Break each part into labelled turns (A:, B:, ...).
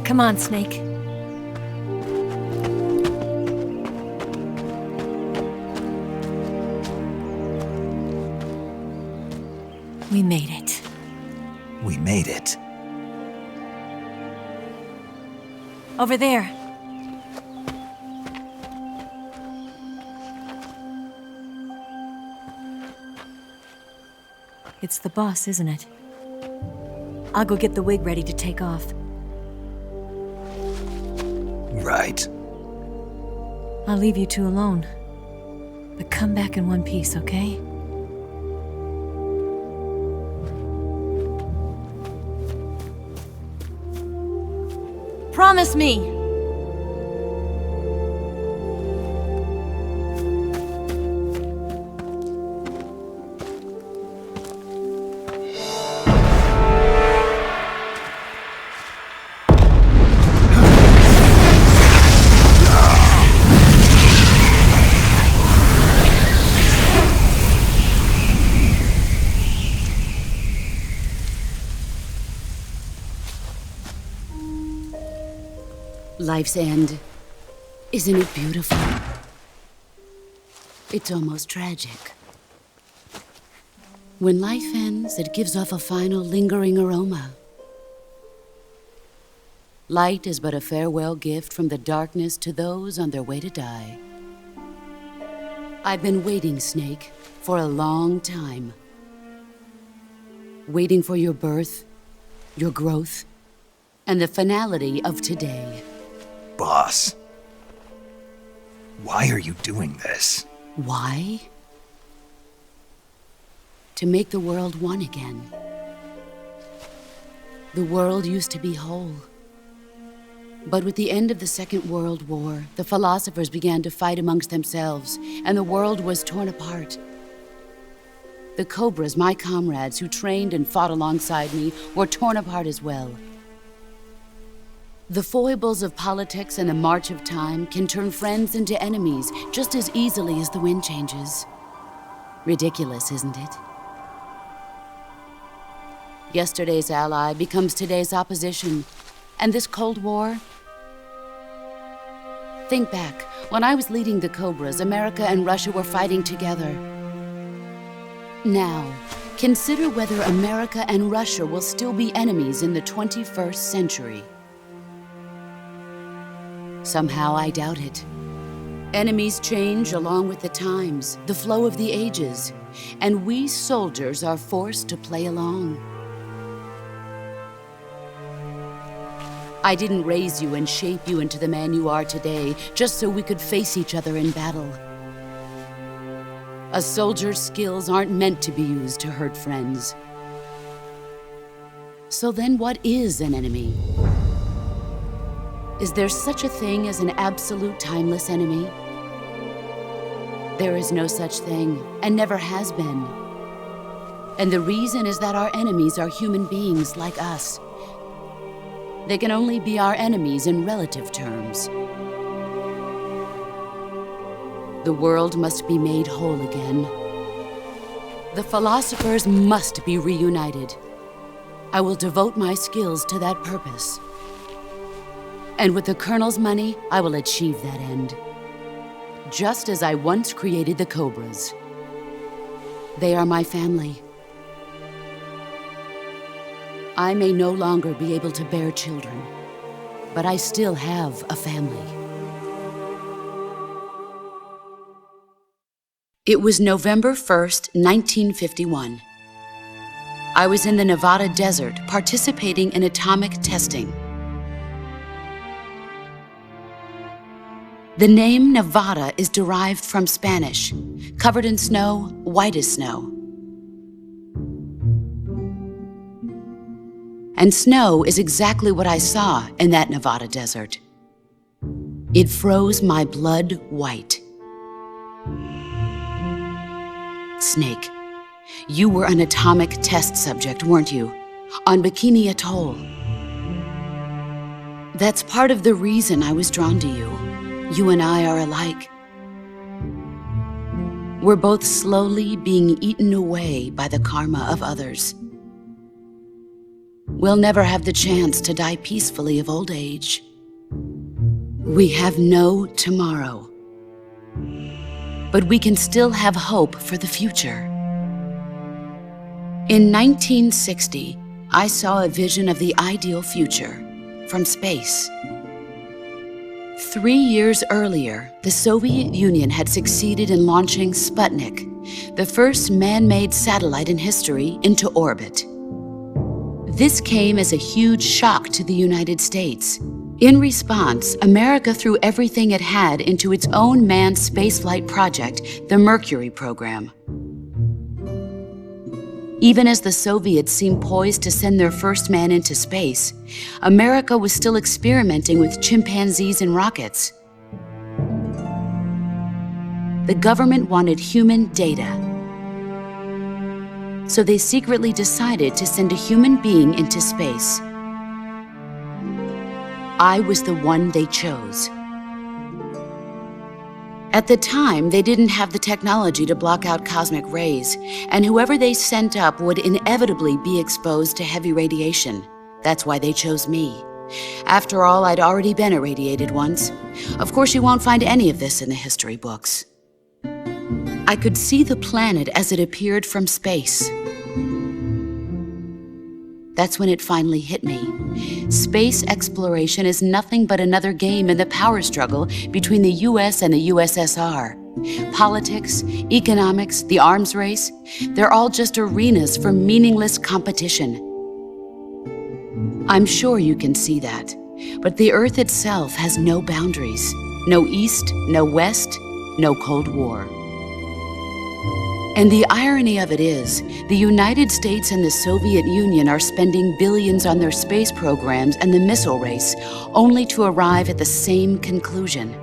A: Come on, Snake. We made it.
B: We made it.
A: Over there. It's the boss, isn't it? I'll go get the wig ready to take off.
B: Right.
A: I'll leave you two alone. But come back in one piece, okay? Promise me!
C: Life's end. Isn't it beautiful? It's almost tragic. When life ends, it gives off a final lingering aroma. Light is but a farewell gift from the darkness to those on their way to die. I've been waiting, Snake, for a long time. Waiting for your birth, your growth, and the finality of today.
B: Boss. Why are you doing this?
C: Why? To make the world one again. The world used to be whole. But with the end of the Second World War, the philosophers began to fight amongst themselves, and the world was torn apart. The Cobras, my comrades who trained and fought alongside me, were torn apart as well. The foibles of politics and the march of time can turn friends into enemies just as easily as the wind changes. Ridiculous, isn't it? Yesterday's ally becomes today's opposition, and this Cold War? Think back. When I was leading the Cobras, America and Russia were fighting together. Now, consider whether America and Russia will still be enemies in the 21st century. Somehow I doubt it. Enemies change along with the times, the flow of the ages, and we soldiers are forced to play along. I didn't raise you and shape you into the man you are today just so we could face each other in battle. A soldier's skills aren't meant to be used to hurt friends. So then what is an enemy? Is there such a thing as an absolute timeless enemy? There is no such thing, and never has been. And the reason is that our enemies are human beings like us. They can only be our enemies in relative terms. The world must be made whole again. The philosophers must be reunited. I will devote my skills to that purpose. And with the Colonel's money, I will achieve that end. Just as I once created the Cobras. They are my family. I may no longer be able to bear children, but I still have a family. It was November 1st, 1951. I was in the Nevada desert participating in atomic testing. The name Nevada is derived from Spanish, covered in snow, white as snow. And snow is exactly what I saw in that Nevada desert. It froze my blood white. Snake, you were an atomic test subject, weren't you? On Bikini Atoll. That's part of the reason I was drawn to you. You and I are alike. We're both slowly being eaten away by the karma of others. we'll never have the chance to die peacefully of old age. We have no tomorrow. But we can still have hope for the future. In 1960, I saw a vision of the ideal future from space. 3 years earlier, the Soviet Union had succeeded in launching Sputnik, the first man-made satellite in history, into orbit. This came as a huge shock to the United States. In response, America threw everything it had into its own manned spaceflight project, the Mercury program. Even as the Soviets seemed poised to send their first man into space, America was still experimenting with chimpanzees and rockets. The government wanted human data, so they secretly decided to send a human being into space. I was the one they chose. At the time, they didn't have the technology to block out cosmic rays, and whoever they sent up would inevitably be exposed to heavy radiation. That's why they chose me. After all, I'd already been irradiated once. Of course, you won't find any of this in the history books. I could see the planet as it appeared from space. That's when it finally hit me. Space exploration is nothing but another game in the power struggle between the US and the USSR. Politics, economics, the arms race, they're all just arenas for meaningless competition. I'm sure you can see that, but the Earth itself has no boundaries. No East, no West, no Cold War. And the irony of it is, the United States and the Soviet Union are spending billions on their space programs and the missile race, only to arrive at the same conclusion.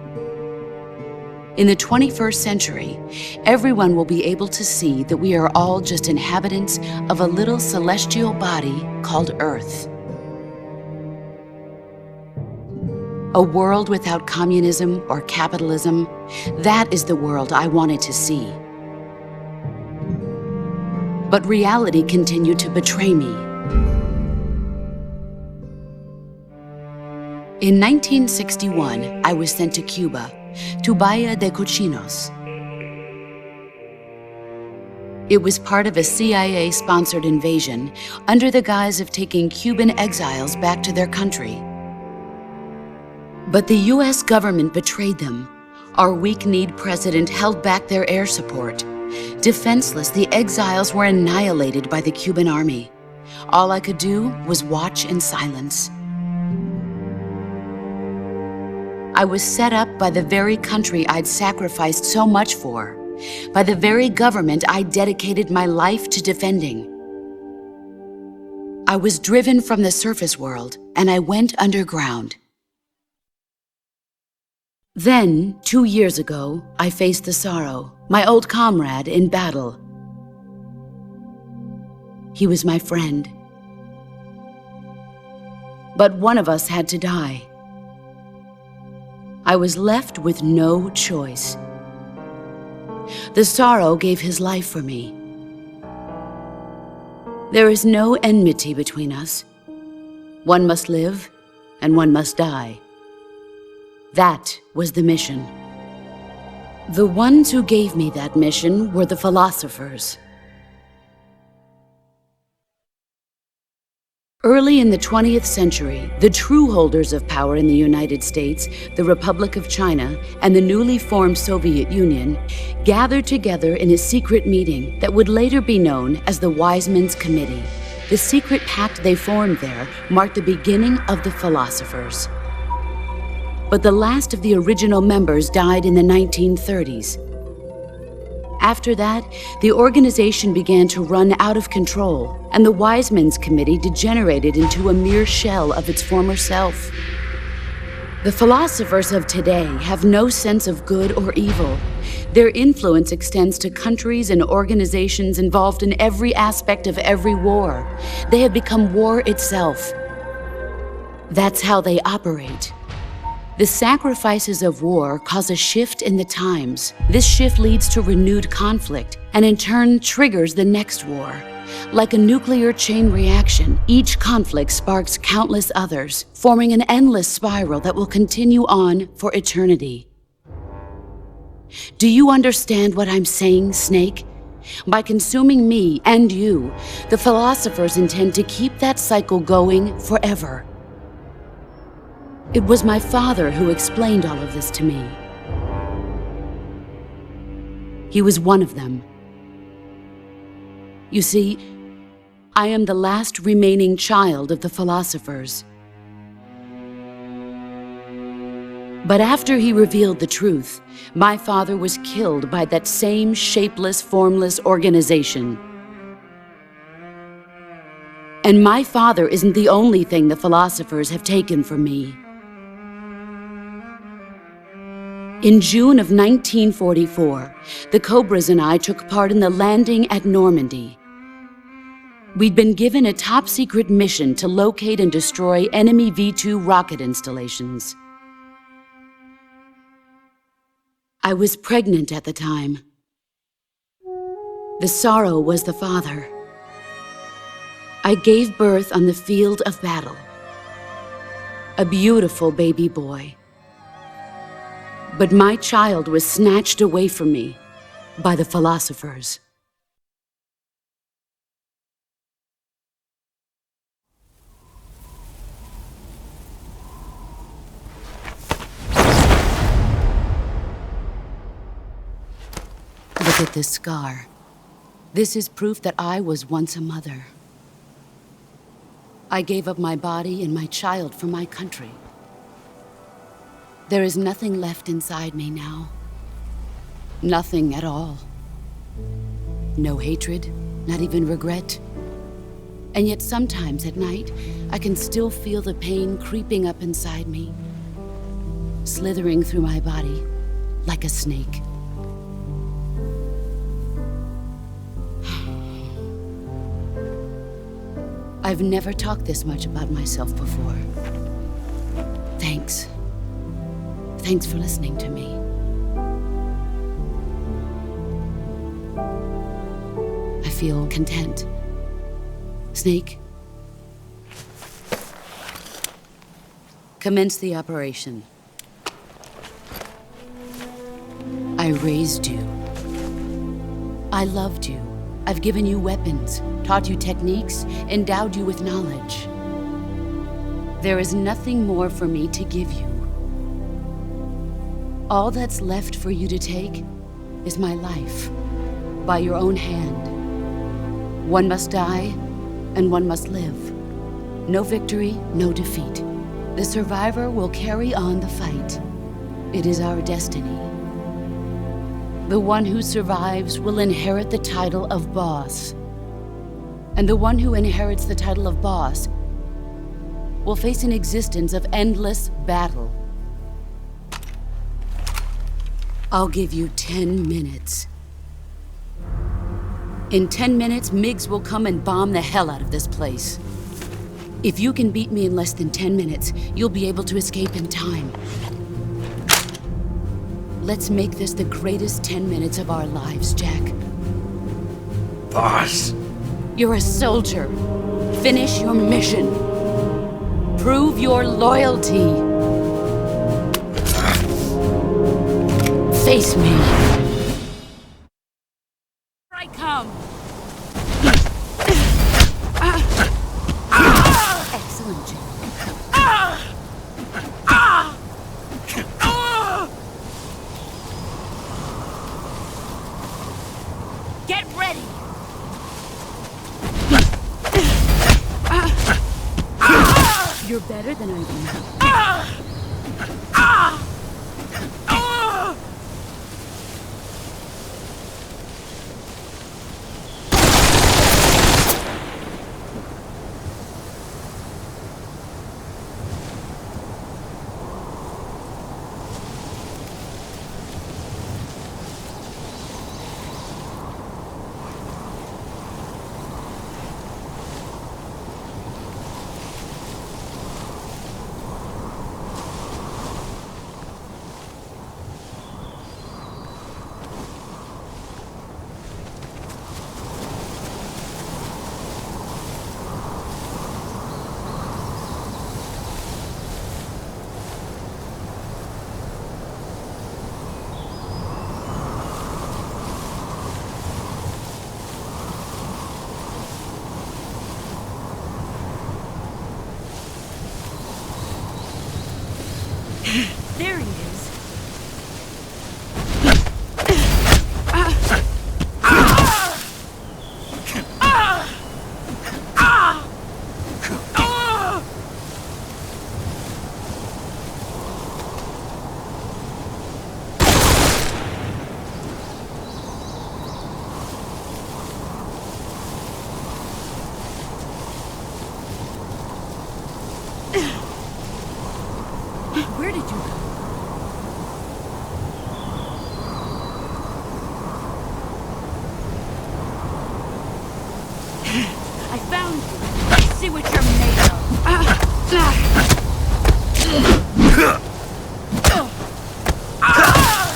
C: In the 21st century, everyone will be able to see that we are all just inhabitants of a little celestial body called Earth. A world without communism or capitalism, that is the world I wanted to see. But reality continued to betray me. In 1961, I was sent to Cuba, to Bahia de Cochinos. It was part of a CIA-sponsored invasion under the guise of taking Cuban exiles back to their country. But the US government betrayed them. Our weak-kneed president held back their air support. Defenseless, the exiles were annihilated by the Cuban army. All I could do was watch in silence. I was set up by the very country I'd sacrificed so much for, by the very government I dedicated my life to defending. I was driven from the surface world, and I went underground. Then, 2 years ago, I faced the sorrow, my old comrade in battle. He was my friend. But one of us had to die. I was left with no choice. The sorrow gave his life for me. There is no enmity between us. One must live, and one must die. That was the mission. The ones who gave me that mission were the philosophers. Early in the 20th century, the true holders of power in the United States, the Republic of China, and the newly formed Soviet Union gathered together in a secret meeting that would later be known as the Wise Men's Committee. The secret pact they formed there marked the beginning of the philosophers. But the last of the original members died in the 1930s. After that, the organization began to run out of control, and the Wise Men's Committee degenerated into a mere shell of its former self. The philosophers of today have no sense of good or evil. Their influence extends to countries and organizations involved in every aspect of every war. They have become war itself. That's how they operate. The sacrifices of war cause a shift in the times. This shift leads to renewed conflict, and in turn triggers the next war. Like a nuclear chain reaction, each conflict sparks countless others, forming an endless spiral that will continue on for eternity. Do you understand what I'm saying, Snake? By consuming me and you, the philosophers intend to keep that cycle going forever. It was my father who explained all of this to me. He was one of them. You see, I am the last remaining child of the philosophers. But after he revealed the truth, my father was killed by that same shapeless, formless organization. And my father isn't the only thing the philosophers have taken from me. In June of 1944, the Cobras and I took part in the landing at Normandy. We'd been given a top-secret mission to locate and destroy enemy V-2 rocket installations. I was pregnant at the time. The sorrow was the father. I gave birth on the field of battle. A beautiful baby boy. But my child was snatched away from me by the philosophers. Look at this scar. This is proof that I was once a mother. I gave up my body and my child for my country. There is nothing left inside me now. Nothing at all. No hatred, not even regret. And yet sometimes at night, I can still feel the pain creeping up inside me, slithering through my body like a snake. I've never talked this much about myself before. Thanks. Thanks for listening to me. I feel content. Snake? Commence the operation. I raised you. I loved you. I've given you weapons, taught you techniques, endowed you with knowledge. There is nothing more for me to give you. All that's left for you to take is my life, by your own hand. One must die, and one must live. No victory, no defeat. The survivor will carry on the fight. It is our destiny. The one who survives will inherit the title of boss. And the one who inherits the title of boss will face an existence of endless battle. I'll give you 10 minutes. In 10 minutes, MiGs will come and bomb the hell out of this place. If you can beat me in less than 10 minutes, you'll be able to escape in time. Let's make this the greatest 10 minutes of our lives, Jack.
B: Boss.
C: You're a soldier. Finish your mission. Prove your loyalty. Face me. Here I come. Excellent, Jack. Get ready! You're better than I am.
A: There he is. Where did you go? I found you. Let's see what you're made of.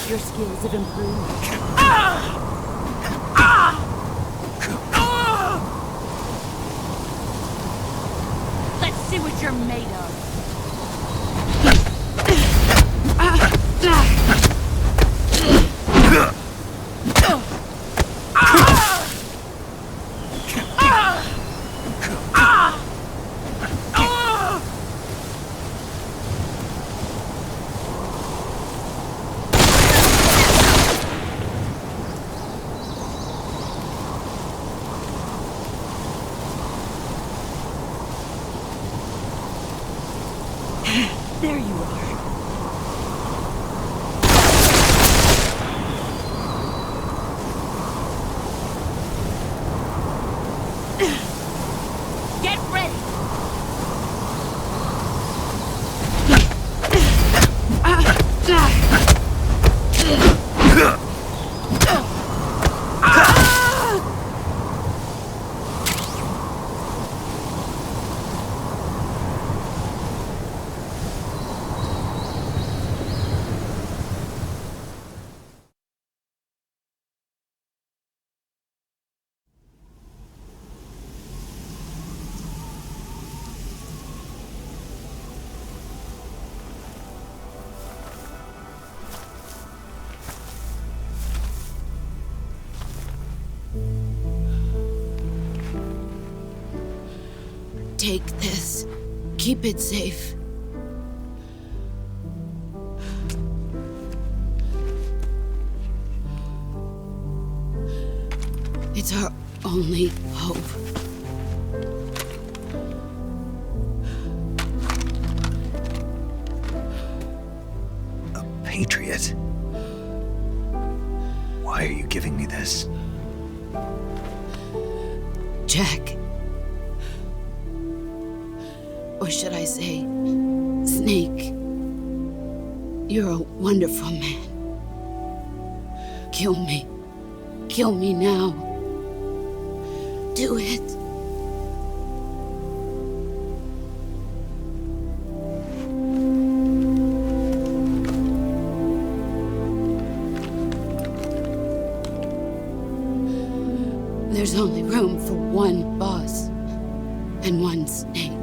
A: Your skills have improved. Let's see what you're made of. There you are. Get ready.
C: Take this. Keep it safe. It's our only hope.
B: A patriot? Why are you giving me this?
C: Jack. Or should I say, Snake. You're a wonderful man. Kill me. Kill me now. Do it. There's only room for one boss and one snake.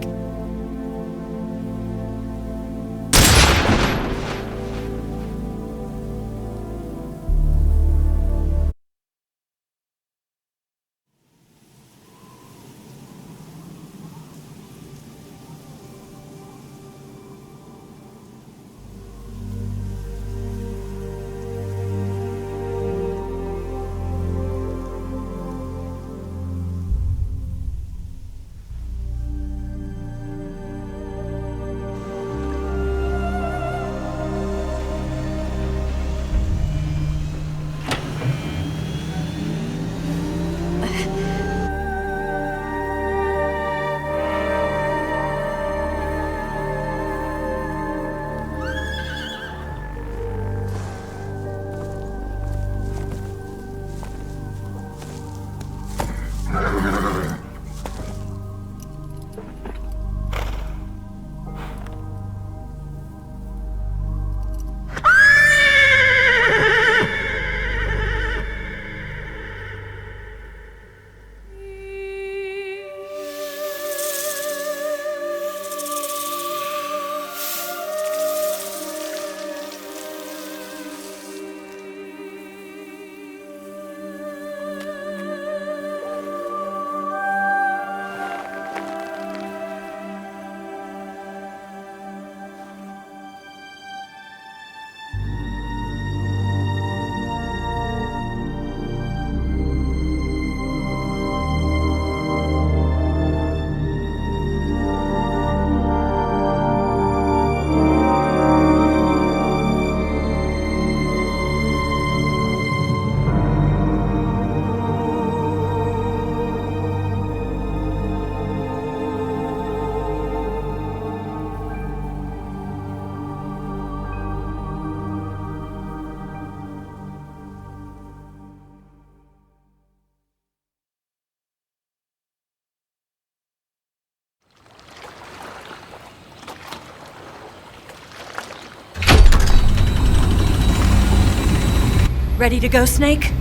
A: Ready to go, Snake?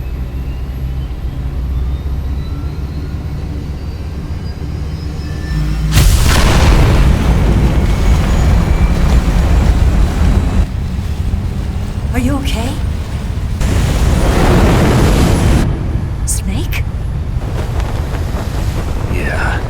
A: Are you okay? Snake?
B: Yeah.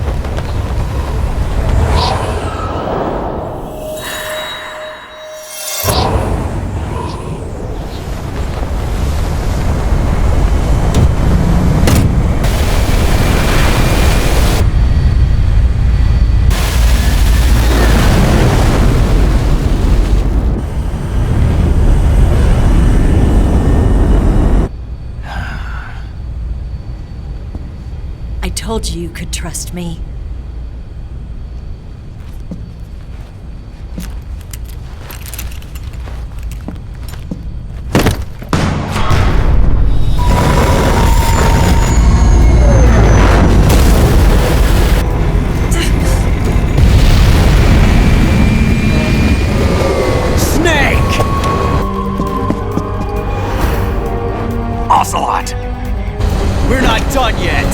A: I told you you could trust me.
B: Snake! Ocelot!
D: We're not done yet!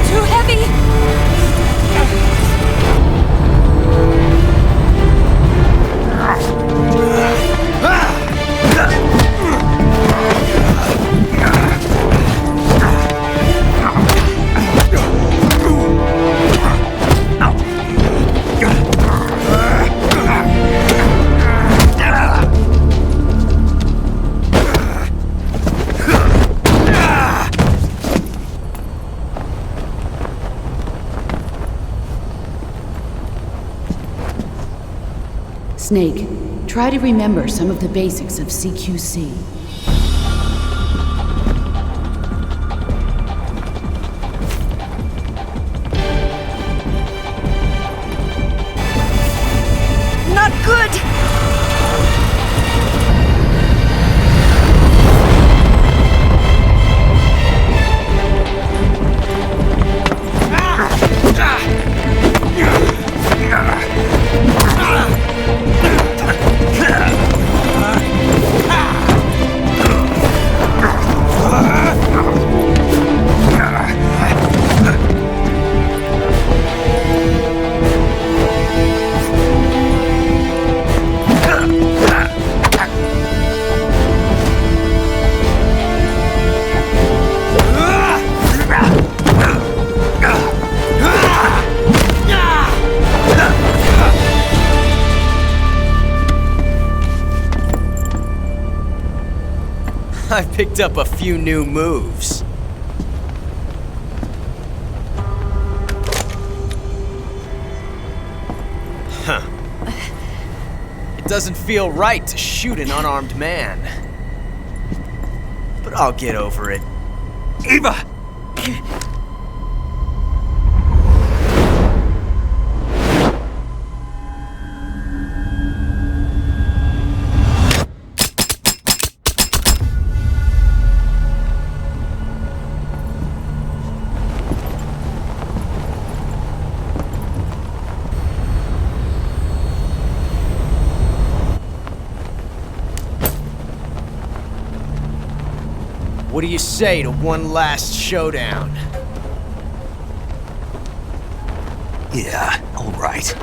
A: Too heavy!
C: Snake, try to remember some of the basics of CQC.
A: Not good!
D: I've picked up a few new moves. Huh. It doesn't feel right to shoot an unarmed man. But I'll get over it.
B: Eva!
D: What do you say to one last showdown?
B: Yeah, all right.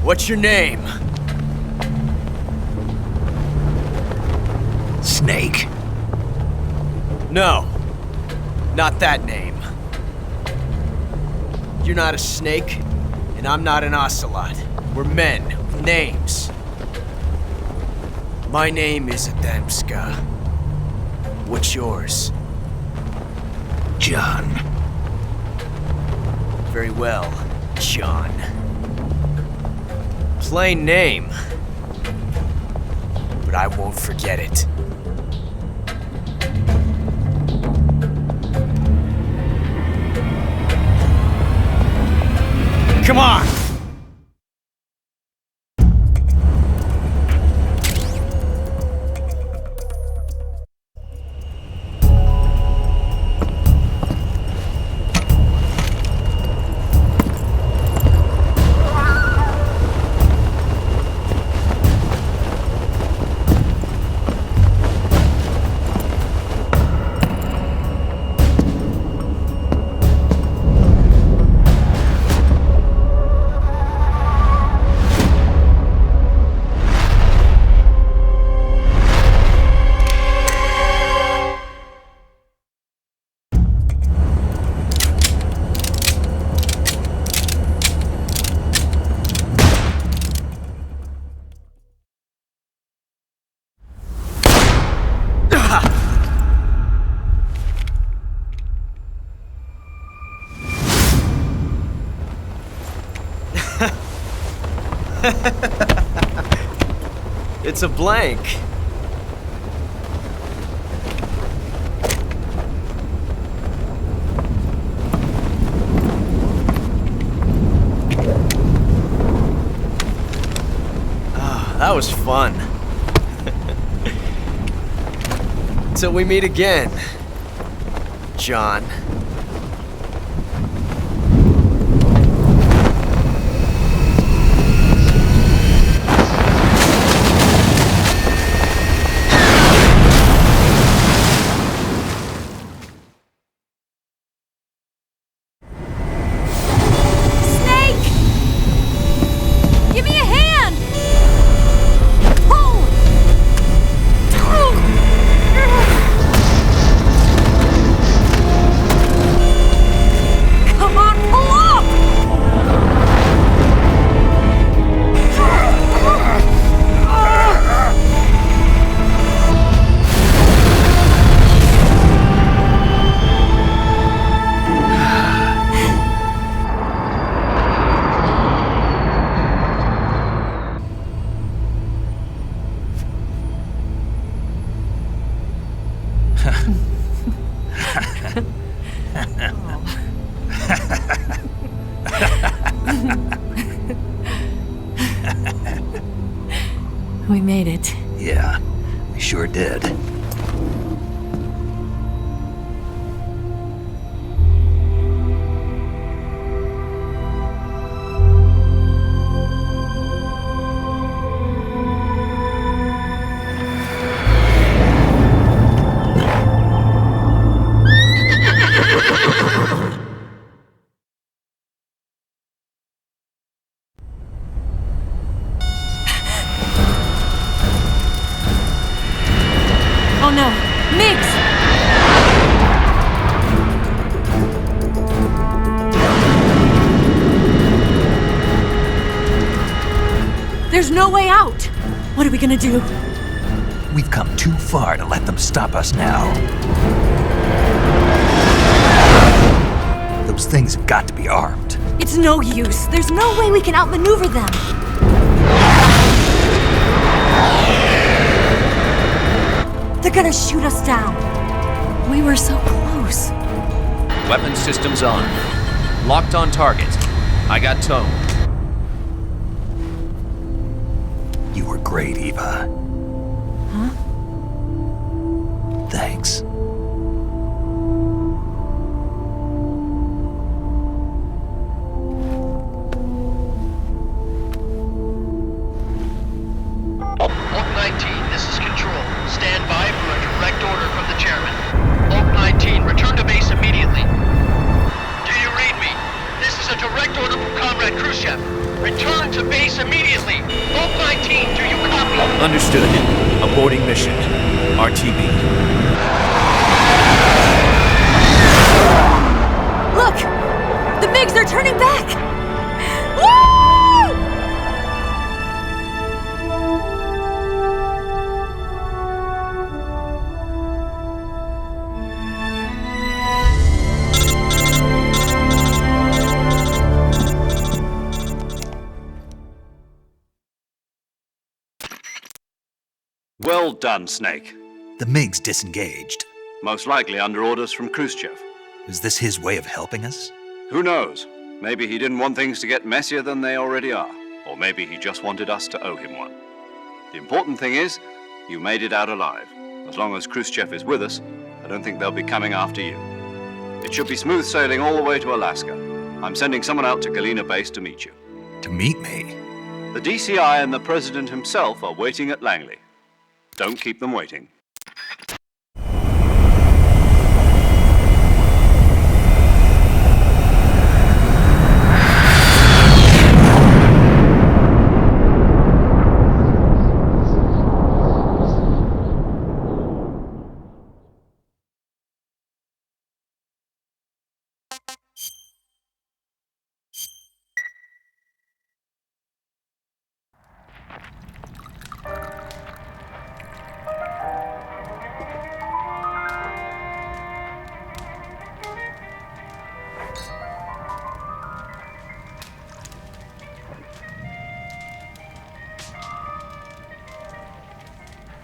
D: What's your name?
B: Snake.
D: No. Not that name. You're not a snake, and I'm not an ocelot. We're men with names. My name is Adamska. What's yours?
B: John.
D: Very well, John. Plain name. But I won't forget it. Come on! It's a blank. Ah, that was fun. Till we meet again, John.
A: We made it.
B: Yeah, we sure did.
A: Oh no! Migs! There's no way out! What are we gonna do?
B: We've come too far to let them stop us now. Those things have got to be armed.
A: It's no use. There's no way we can outmaneuver them. They're gonna shoot us down. We were so close.
E: Weapon systems on. Locked on target. I got towed.
B: You were great, Eva.
A: Huh?
B: Thanks.
F: Oak 19, this is Control. Stand by for a direct order from the chairman. Oak 19, return to base immediately. Do you read me? This is a direct order from Comrade Khrushchev. Return to base immediately. Oak 19, do you copy?
E: Understood. Aborting mission. RTB.
A: Look! The MiGs are turning back! Woo!
G: Well done, Snake.
B: The MiGs disengaged.
G: Most likely under orders from Khrushchev.
B: Is this his way of helping us?
G: Who knows? Maybe he didn't want things to get messier than they already are. Or maybe he just wanted us to owe him one. The important thing is, you made it out alive. As long as Khrushchev is with us, I don't think they'll be coming after you. It should be smooth sailing all the way to Alaska. I'm sending someone out to Galena Base to meet you.
B: To meet me?
G: The DCI and the President himself are waiting at Langley. Don't keep them waiting.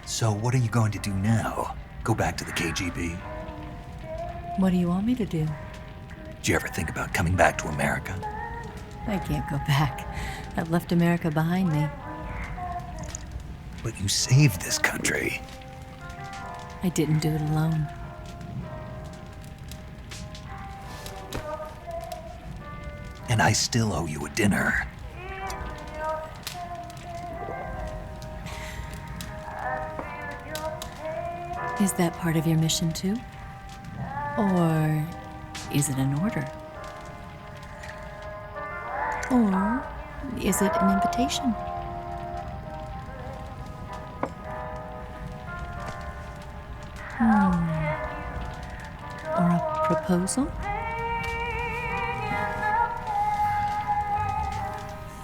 B: So what are you going to do now? Go back to the KGB?
A: What do you want me to do?
B: Did you ever think about coming back to America?
A: I can't go back. I've left America behind me.
B: But you saved this country.
A: I didn't do it alone.
B: And I still owe you a dinner.
A: Is that part of your mission too? Or is it an order? Or is it an invitation? Or a proposal?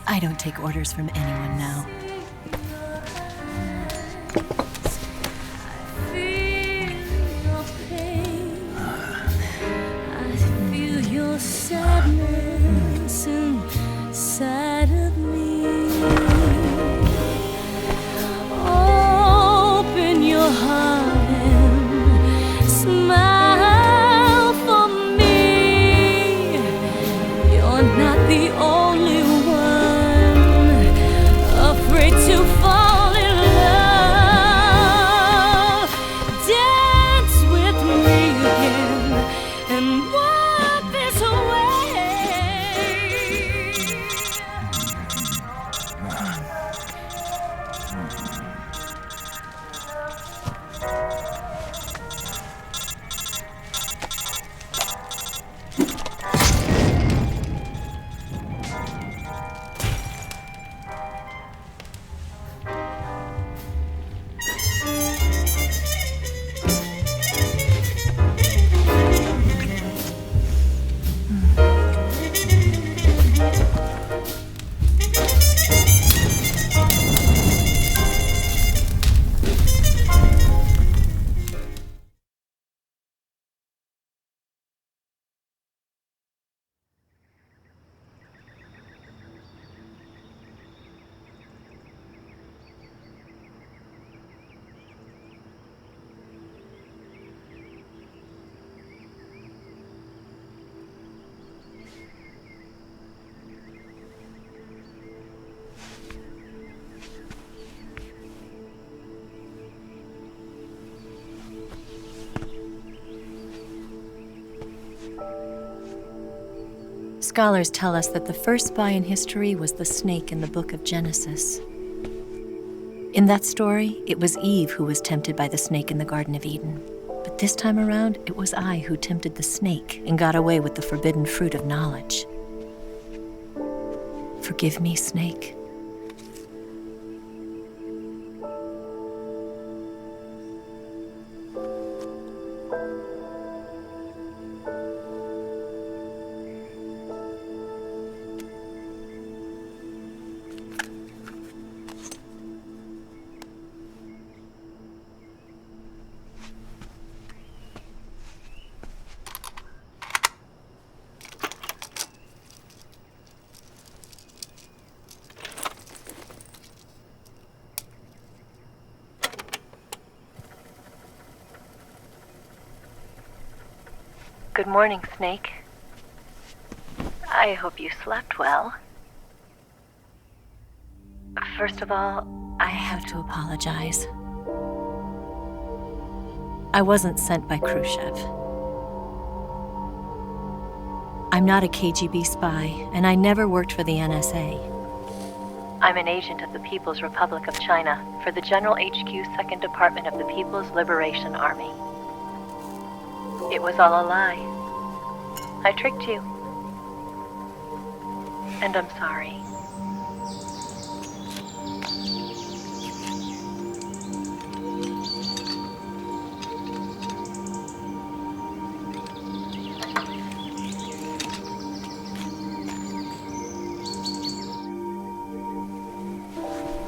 A: I don't take orders from anyone now.
H: Sadness inside of me. Open your heart and smile for me. You're not the only one afraid to fall in love. Dance with me again and wipe this away.
A: Scholars tell us that the first spy in history was the snake in the book of Genesis. In that story, it was Eve who was tempted by the snake in the Garden of Eden. But this time around, it was I who tempted the snake and got away with the forbidden fruit of knowledge. Forgive me, Snake.
I: Good morning, Snake. I hope you slept well. First of all,
A: I have to apologize. I wasn't sent by Khrushchev. I'm not a KGB spy, and I never worked for the NSA.
I: I'm an agent of the People's Republic of China for the General HQ 2nd Department of the People's Liberation Army. It was all a lie. I tricked you. And I'm sorry.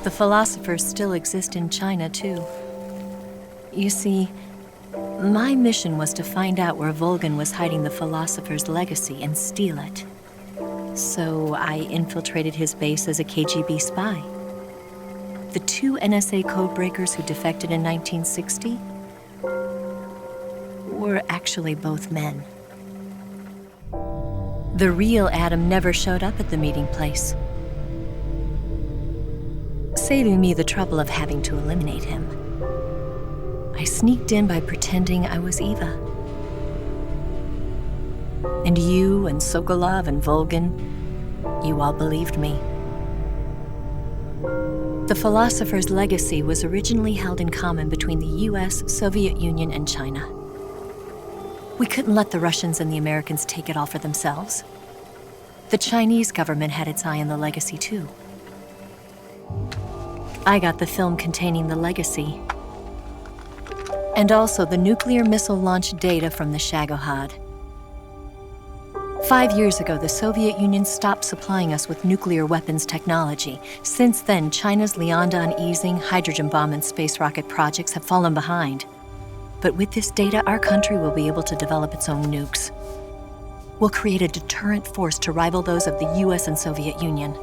A: The philosophers still exist in China, too. You see, my mission was to find out where Volgan was hiding the philosopher's legacy and steal it. So I infiltrated his base as a KGB spy. The 2 NSA codebreakers who defected in 1960 were actually both men. The real Adam never showed up at the meeting place, saving me the trouble of having to eliminate him. I sneaked in by pretending I was Eva. And you and Sokolov and Volgan, you all believed me. The philosopher's legacy was originally held in common between the US, Soviet Union, and China. We couldn't let the Russians and the Americans take it all for themselves. The Chinese government had its eye on the legacy, too. I got the film containing the legacy, and also the nuclear missile launch data from the Shagohod. 5 years ago, the Soviet Union stopped supplying us with nuclear weapons technology. Since then, China's Liaodong easing, hydrogen bomb, and space rocket projects have fallen behind. But with this data, our country will be able to develop its own nukes. We'll create a deterrent force to rival those of the US and Soviet Union.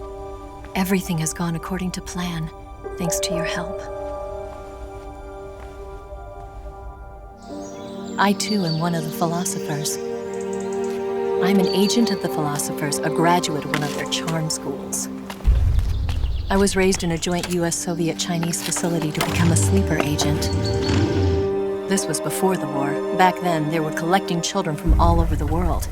A: Everything has gone according to plan, thanks to your help. I, too, am one of the philosophers. I'm an agent of the philosophers, a graduate of one of their charm schools. I was raised in a joint US-Soviet-Chinese facility to become a sleeper agent. This was before the war. Back then, they were collecting children from all over the world.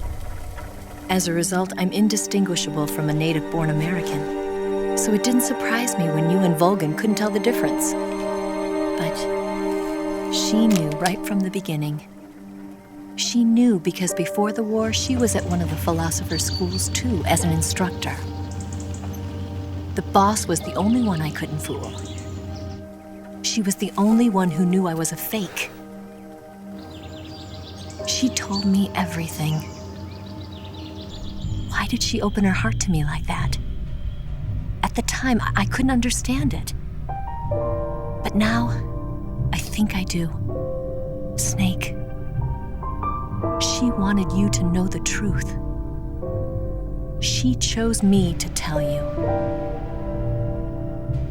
A: As a result, I'm indistinguishable from a native-born American. So it didn't surprise me when you and Volgan couldn't tell the difference. But she knew right from the beginning. She knew because before the war, she was at one of the philosopher's schools too, as an instructor. The boss was the only one I couldn't fool. She was the only one who knew I was a fake. She told me everything. Why did she open her heart to me like that? At the time, I couldn't understand it. But now, I think I do. Snake. She wanted you to know the truth. She chose me to tell you.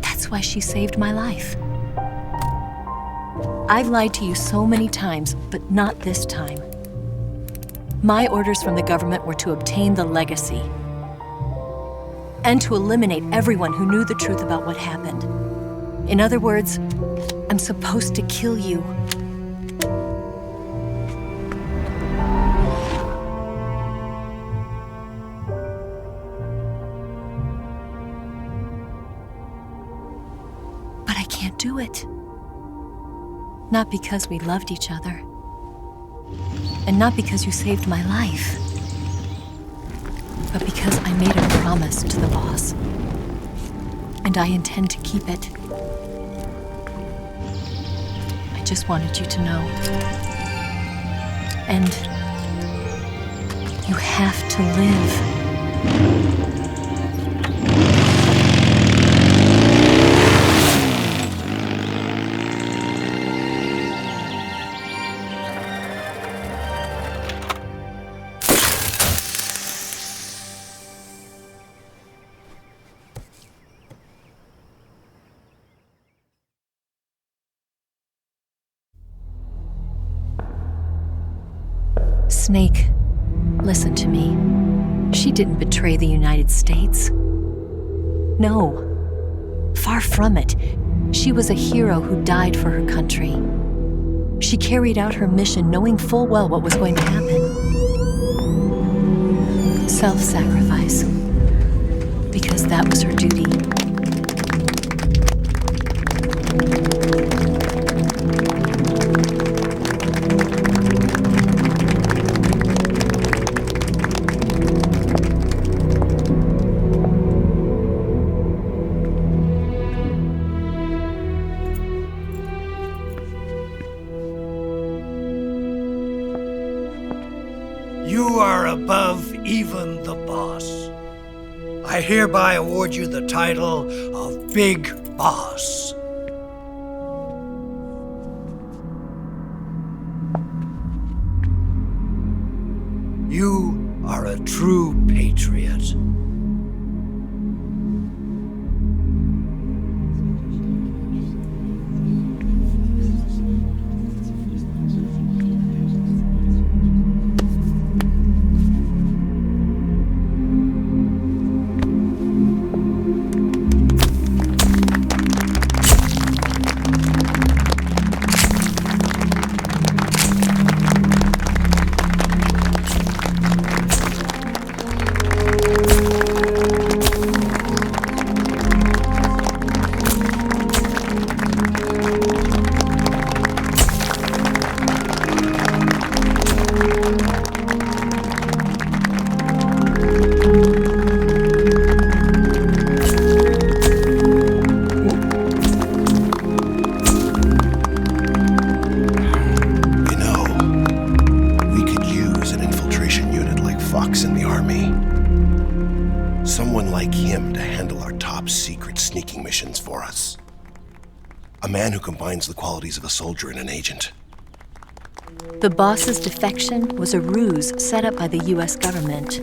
A: That's why she saved my life. I've lied to you so many times, but not this time. My orders from the government were to obtain the legacy and to eliminate everyone who knew the truth about what happened. In other words, I'm supposed to kill you. But I can't do it. Not because we loved each other. And not because you saved my life. but because I made a promise to the boss. And I intend to keep it. I just wanted you to know. And you have to live. Snake, listen to me. She didn't betray the United States. No. Far from it. She was a hero who died for her country. She carried out her mission knowing full well what was going to happen. Self-sacrifice. Because that was her duty.
J: You are above even the boss. I hereby award you the title of Big Boss. You are a true patriot.
K: Someone like him to handle our top secret sneaking missions for us. A man who combines the qualities of a soldier and an agent.
A: The boss's defection was a ruse set up by the US government.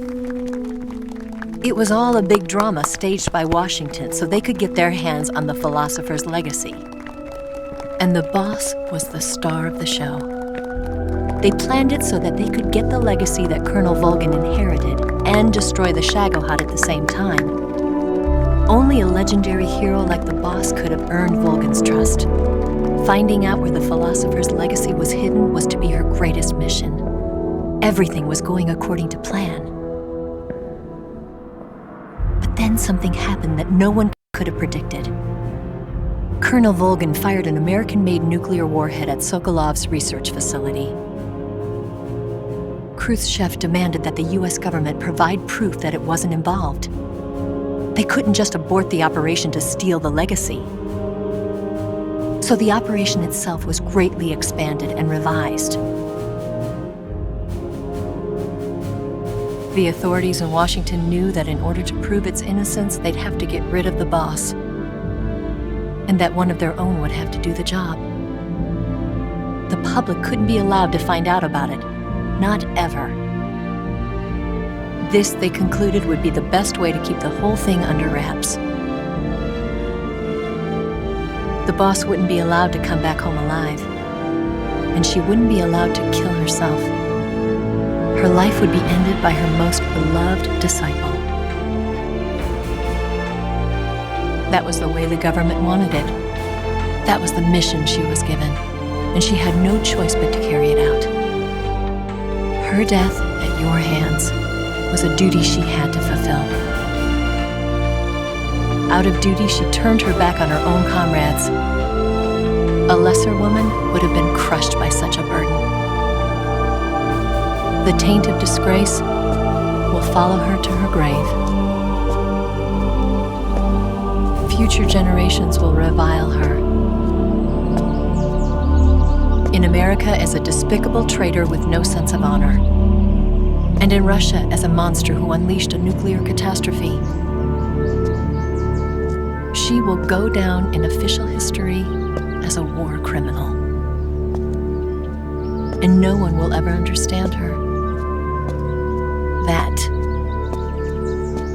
A: It was all a big drama staged by Washington so they could get their hands on the philosopher's legacy. And the boss was the star of the show. They planned it so that they could get the legacy that Colonel Volgin inherited and destroy the Shagohod at the same time. Only a legendary hero like the boss could have earned Volgin's trust. Finding out where the philosopher's legacy was hidden was to be her greatest mission. Everything was going according to plan. But then something happened that no one could have predicted. Colonel Volgin fired an American-made nuclear warhead at Sokolov's research facility. Khrushchev demanded that the US government provide proof that it wasn't involved. They couldn't just abort the operation to steal the legacy. So the operation itself was greatly expanded and revised. The authorities in Washington knew that in order to prove its innocence, they'd have to get rid of the boss, and that one of their own would have to do the job. The public couldn't be allowed to find out about it. Not ever. This, they concluded, would be the best way to keep the whole thing under wraps. The boss wouldn't be allowed to come back home alive, and she wouldn't be allowed to kill herself. Her life would be ended by her most beloved disciple. That was the way the government wanted it. That was the mission she was given, and she had no choice but to carry it out. Her death at your hands was a duty she had to fulfill. Out of duty, she turned her back on her own comrades. A lesser woman would have been crushed by such a burden. The taint of disgrace will follow her to her grave. Future generations will revile her. In America as a despicable traitor with no sense of honor. And in Russia as a monster who unleashed a nuclear catastrophe. She will go down in official history as a war criminal. And no one will ever understand her. That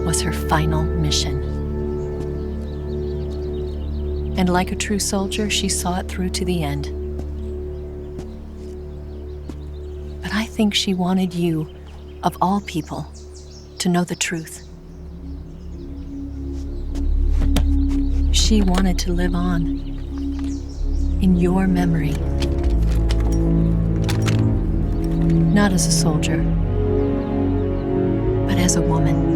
A: was her final mission. And like a true soldier, she saw it through to the end. But I think she wanted you, of all people, to know the truth. She wanted to live on in your memory. Not as a soldier, but as a woman.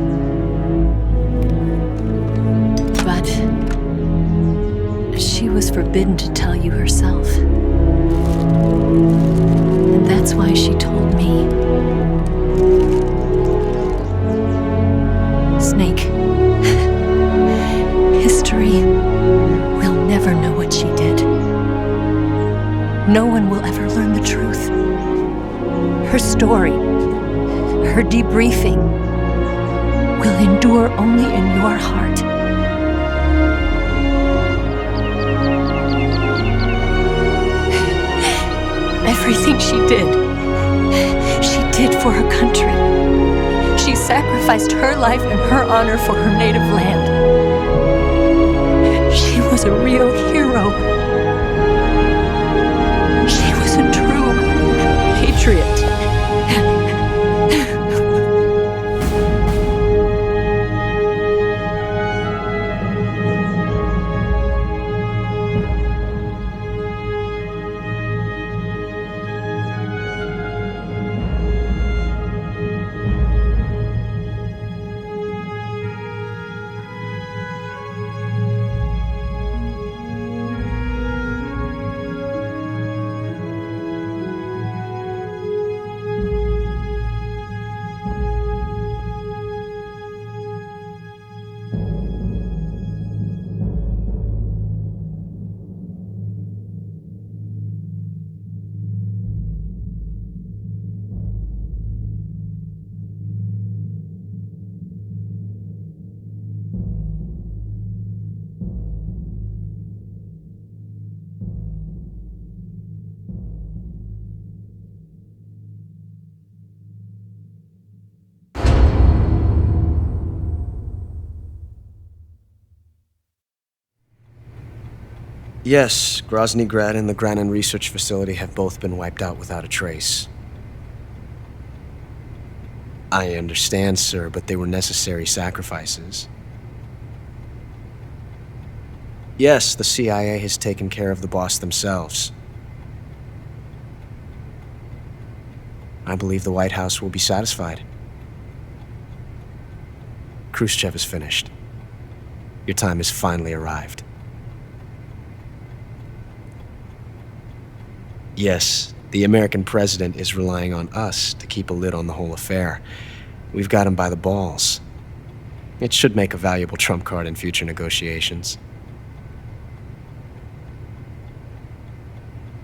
A: But she was forbidden to tell you herself. And that's why she told me. Snake, history will never know what she did. No one will ever learn the truth. Her story, her debriefing, will endure only in your heart. Everything she did for her country. She sacrificed her life and her honor for her native land. She was a real hero. She was a true patriot.
L: Yes, Grozny Grad and the Granin Research Facility have both been wiped out without a trace. I understand, sir, but they were necessary sacrifices. Yes, the CIA has taken care of the boss themselves. I believe the White House will be satisfied. Khrushchev is finished. Your time has finally arrived. Yes, the American president is relying on us to keep a lid on the whole affair. We've got him by the balls. It should make a valuable trump card in future negotiations.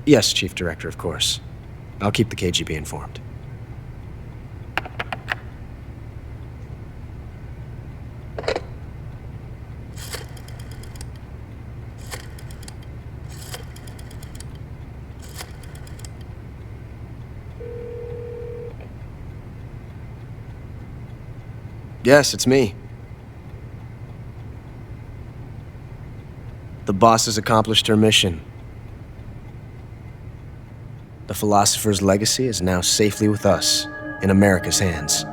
L: Yes, Chief Director, of course. I'll keep the KGB informed. Yes, it's me. The boss has accomplished her mission. The philosopher's legacy is now safely with us, in America's hands.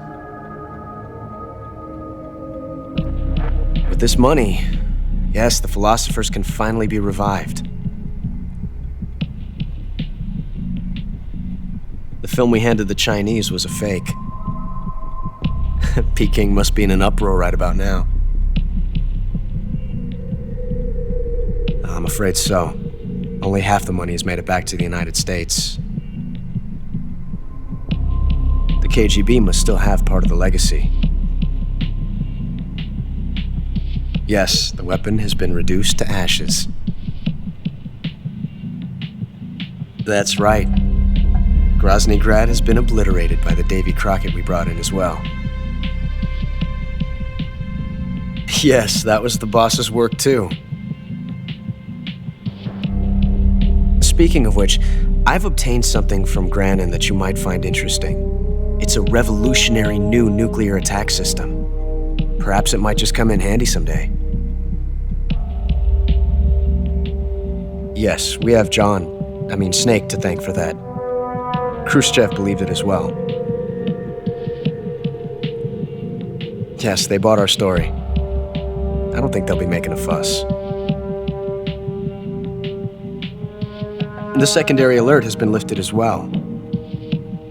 L: With this money, yes, the philosophers can finally be revived. The film we handed the Chinese was a fake. Peking must be in an uproar right about now. I'm afraid so. Only half the money has made it back to the United States. The KGB must still have part of the legacy. Yes, the weapon has been reduced to ashes. That's right. Groznygrad has been obliterated by the Davy Crockett we brought in as well. Yes, that was the boss's work too. Speaking of which, I've obtained something from Granin that you might find interesting. It's a revolutionary new nuclear attack system. Perhaps it might just come in handy someday. Yes, we have Snake to thank for that. Khrushchev believed it as well. Yes, they bought our story. I don't think they'll be making a fuss. The secondary alert has been lifted as well.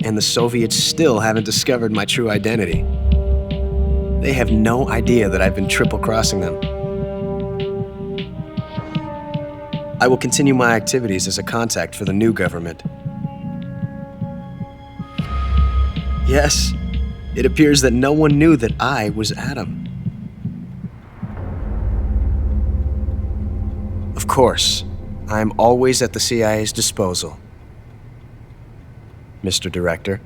L: And the Soviets still haven't discovered my true identity. They have no idea that I've been triple-crossing them. I will continue my activities as a contact for the new government. Yes, it appears that no one knew that I was Adam. Of course, I am always at the CIA's disposal, Mr. Director.